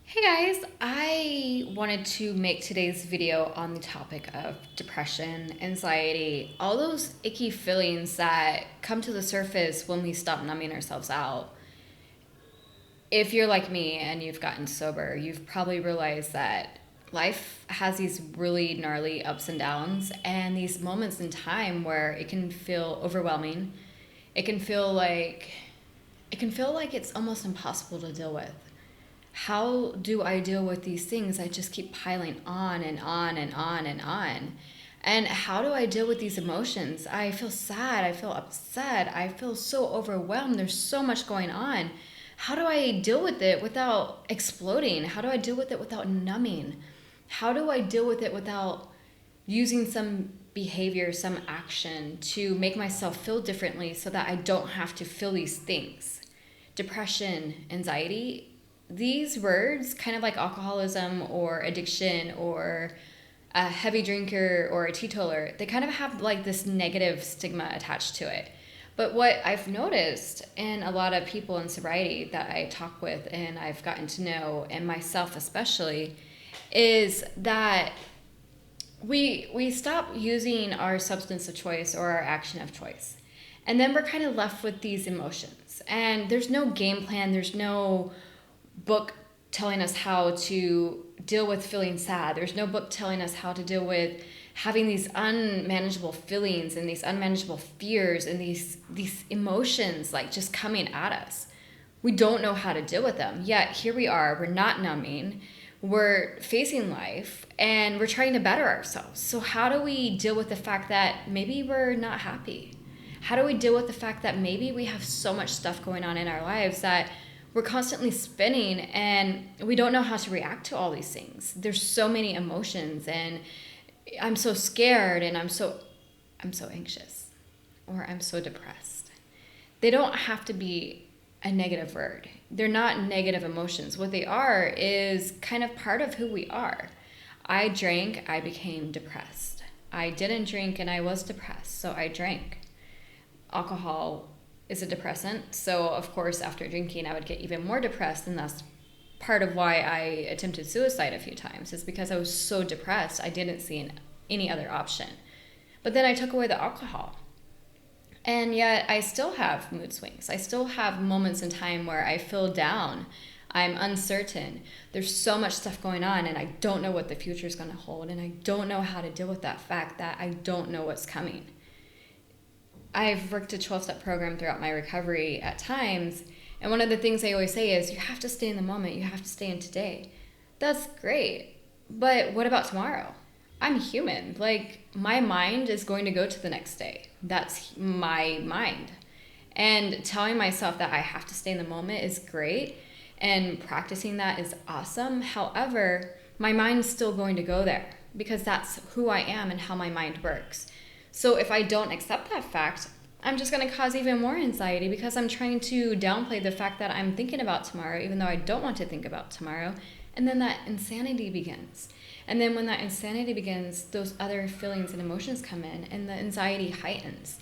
Hey guys, I wanted to make today's video on the topic of depression, anxiety, all those icky feelings that come to the surface when we stop numbing ourselves out. If you're like me and you've gotten sober, you've probably realized that life has these really gnarly ups and downs and these moments in time where it can feel overwhelming. It can feel like it's almost impossible to deal with. How do I deal with these things that just keep piling on and on and on and on? And how do I deal with these emotions? I feel sad, I feel upset, I feel so overwhelmed. There's so much going on. How do I deal with it without exploding? How do I deal with it without numbing? How do I deal with it without using some behavior, some action to make myself feel differently so that I don't have to feel these things? Depression, anxiety, these words, kind of like alcoholism or addiction or a heavy drinker or a teetotaler, they kind of have like this negative stigma attached to it. But what I've noticed in a lot of people in sobriety that I talk with and I've gotten to know, and myself especially, is that we stop using our substance of choice or our action of choice. And then we're kind of left with these emotions. And there's no game plan, there's no book telling us how to deal with feeling sad. There's no book telling us how to deal with having these unmanageable feelings and these unmanageable fears and these emotions like just coming at us. We don't know how to deal with them. Yet here we are, we're not numbing. We're facing life and we're trying to better ourselves. So how do we deal with the fact that maybe we're not happy? How do we deal with the fact that maybe we have so much stuff going on in our lives that we're constantly spinning and we don't know how to react to all these things? There's so many emotions and I'm so scared and I'm so anxious or I'm so depressed. They don't have to be a negative word. They're not negative emotions. What they are is kind of part of who we are. I drank, I became depressed. I didn't drink and I was depressed, so I drank. Alcohol is a depressant, so of course after drinking I would get even more depressed, and that's part of why I attempted suicide a few times, is because I was so depressed I didn't see any other option. But then I took away the alcohol. And yet I still have mood swings. I still have moments in time where I feel down. I'm uncertain. There's so much stuff going on and I don't know what the future is going to hold, and I don't know how to deal with that fact that I don't know what's coming. I've worked a 12-step program throughout my recovery at times, and one of the things I always say is you have to stay in the moment, you have to stay in today. That's great, but what about tomorrow? I'm human. Like, my mind is going to go to the next day. That's my mind. And telling myself that I have to stay in the moment is great, and practicing that is awesome. However, my mind's still going to go there because that's who I am and how my mind works. So if I don't accept that fact, I'm just going to cause even more anxiety because I'm trying to downplay the fact that I'm thinking about tomorrow, even though I don't want to think about tomorrow. And then that insanity begins. And then when that insanity begins, those other feelings and emotions come in and the anxiety heightens.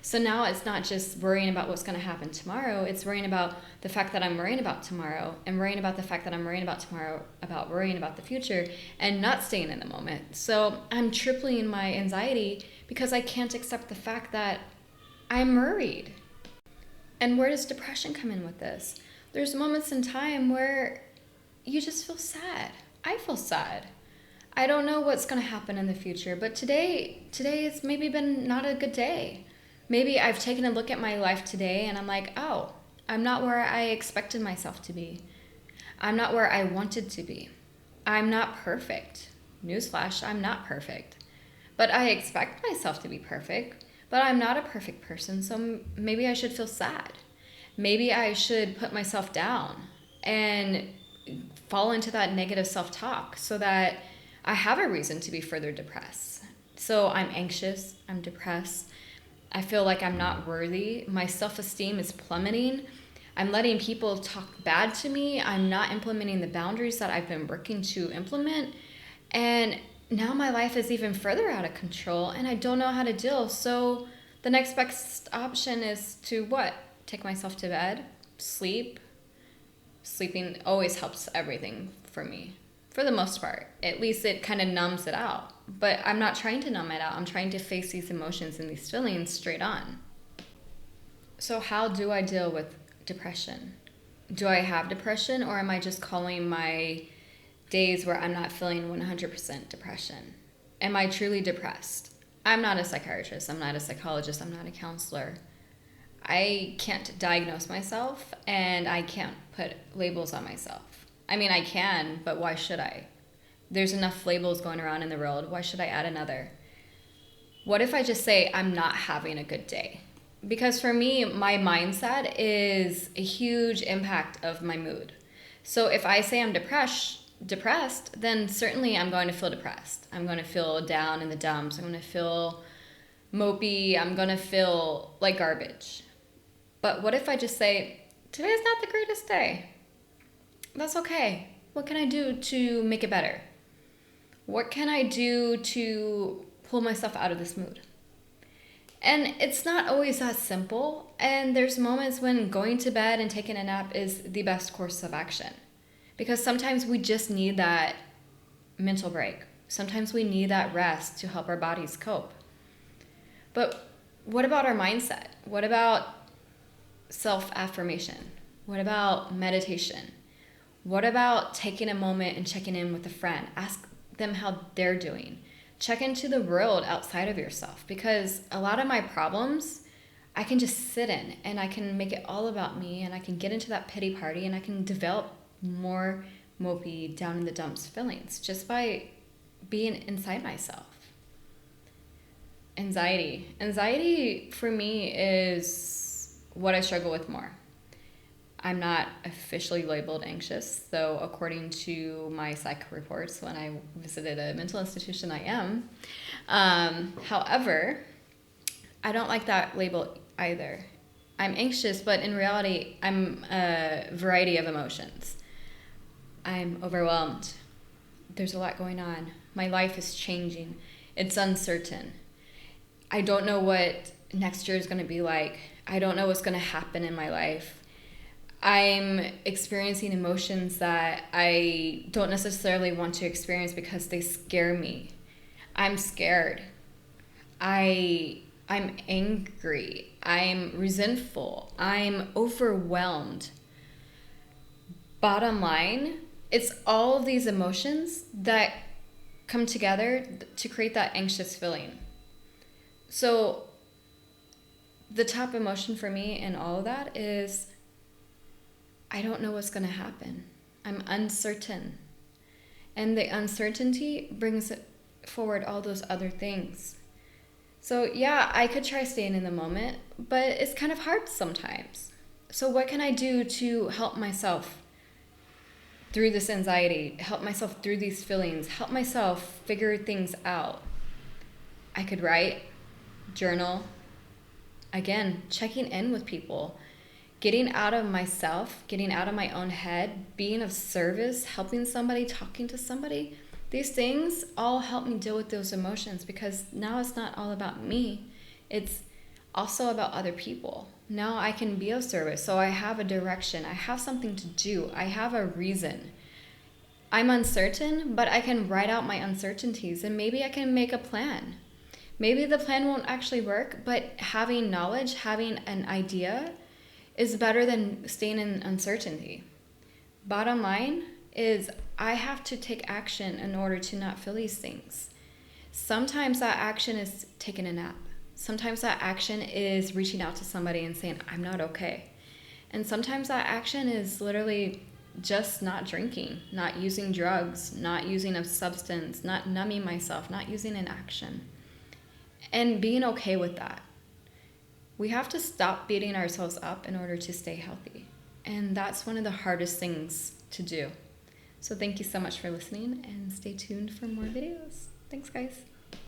So now it's not just worrying about what's going to happen tomorrow, it's worrying about the fact that I'm worrying about tomorrow, and worrying about the fact that I'm worrying about tomorrow, about worrying about the future, and not staying in the moment. So I'm tripling my anxiety because I can't accept the fact that I'm worried. And where does depression come in with this? There's moments in time where you just feel sad. I feel sad. I don't know what's going to happen in the future, but today has maybe been not a good day. Maybe I've taken a look at my life today and I'm like, oh, I'm not where I expected myself to be. I'm not where I wanted to be. I'm not perfect. Newsflash, I'm not perfect. But I expect myself to be perfect, but I'm not a perfect person, so maybe I should feel sad. Maybe I should put myself down and fall into that negative self-talk so that I have a reason to be further depressed. So I'm anxious, I'm depressed, I feel like I'm not worthy, my self-esteem is plummeting, I'm letting people talk bad to me, I'm not implementing the boundaries that I've been working to implement, and now my life is even further out of control and I don't know how to deal. So the next best option is to what? Take myself to bed, sleep. Sleeping always helps everything for me, for the most part. At least it kind of numbs it out. But I'm not trying to numb it out. I'm trying to face these emotions and these feelings straight on. So how do I deal with depression? Do I have depression, or am I just calling my days where I'm not feeling 100% depression? Am I truly depressed? I'm not a psychiatrist. I'm not a psychologist. I'm not a counselor. I can't diagnose myself, and I can't put labels on myself. I mean, I can, but why should I? There's enough labels going around in the world. Why should I add another? What if I just say I'm not having a good day? Because for me, my mindset is a huge impact of my mood. So if I say I'm depressed, then certainly I'm going to feel depressed. I'm going to feel down in the dumps. I'm going to feel mopey. I'm going to feel like garbage. But what if I just say, today's not the greatest day? That's okay. What can I do to make it better? What can I do to pull myself out of this mood? And it's not always that simple. And there's moments when going to bed and taking a nap is the best course of action. Because sometimes we just need that mental break. Sometimes we need that rest to help our bodies cope. But what about our mindset? What about self-affirmation? What about meditation? What about taking a moment and checking in with a friend? Ask them how they're doing. Check into the world outside of yourself, because a lot of my problems I can just sit in and I can make it all about me, and I can get into that pity party, and I can develop more mopey, down in the dumps feelings just by being inside myself. Anxiety for me is what I struggle with more. I'm not officially labeled anxious, though according to my psych reports when I visited a mental institution, I am. However, I don't like that label either. I'm anxious, but in reality, I'm a variety of emotions. I'm overwhelmed. There's a lot going on. My life is changing. It's uncertain. I don't know what next year is going to be like. I don't know what's going to happen in my life. I'm experiencing emotions that I don't necessarily want to experience because they scare me. I'm scared. I'm angry. I'm resentful. I'm overwhelmed. Bottom line, it's all of these emotions that come together to create that anxious feeling. So the top emotion for me in all of that is I don't know what's going to happen. I'm uncertain. And the uncertainty brings forward all those other things. So yeah, I could try staying in the moment, but it's kind of hard sometimes. So what can I do to help myself through this anxiety, help myself through these feelings, help myself figure things out? I could write, journal, again, checking in with people, getting out of myself, getting out of my own head, being of service, helping somebody, talking to somebody. These things all help me deal with those emotions, because now it's not all about me. It's also about other people. Now I can be of service. So I have a direction. I have something to do. I have a reason. I'm uncertain, but I can write out my uncertainties, and maybe I can make a plan. Maybe the plan won't actually work, but having knowledge, having an idea is better than staying in uncertainty. Bottom line is I have to take action in order to not feel these things. Sometimes that action is taking a nap. Sometimes that action is reaching out to somebody and saying, I'm not okay. And sometimes that action is literally just not drinking, not using drugs, not using a substance, not numbing myself, not using an action. And being okay with that. We have to stop beating ourselves up in order to stay healthy. And that's one of the hardest things to do. So thank you so much for listening, and stay tuned for more videos. Thanks, guys.